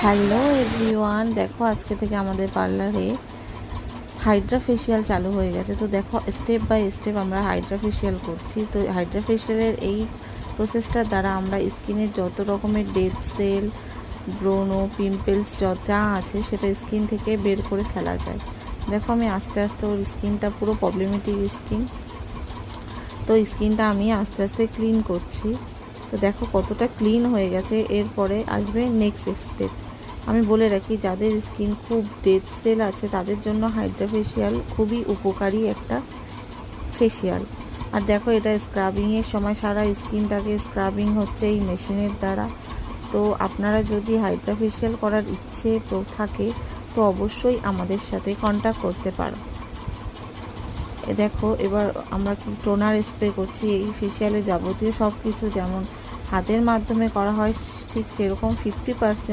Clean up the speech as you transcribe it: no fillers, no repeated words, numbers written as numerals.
Hello everyone, দেখো আজকে থেকে আমাদের পার্লারে হাইড্রা ফেশিয়াল চালু হয়ে গেছে। তো দেখো স্টেপ বাই স্টেপ আমরা হাইড্রা ফেশিয়াল করছি। তো হাইড্রা ফেশিয়ালের এই প্রসেসটার দ্বারা আমরা স্কিনের যত রকমের ডেড সেল, ব্রোনো, পিম্পলস যা আছে সেটা স্কিন থেকে বের করে ফেলা যায়। দেখো আমি আস্তে আস্তে ওর স্কিনটা পুরো প্রবলেমেটিক স্কিন, তো স্কিনটা আমি আস্তে আস্তে ক্লিন করছি। তো দেখো কতটা ক্লিন হয়ে গেছে। এরপরে আসবে নেক্সট স্টেপ। আমি বলে রাখি, যাদের স্কিন খুব ডেড সেল আছে তাদের জন্য হাইড্রা ফেশিয়াল খুবই উপকারী একটা ফেশিয়াল। আর দেখো এটা স্ক্রাবিংয়ের সময় সারা স্কিনটাকে স্ক্রাবিং হচ্ছে এই মেশিনের দ্বারা। তো আপনারা যদি হাইড্রা ফেশিয়াল করার ইচ্ছে থাকে তো অবশ্যই আমাদের সাথে কন্ট্যাক্ট করতে পারো। দেখো এবার আমরা কি টোনার স্প্রে করছি। এই ফেশিয়ালে যাবতীয় সব কিছু যেমন হাতের মাধ্যমে করা হয় ঠিক সেরকম 50%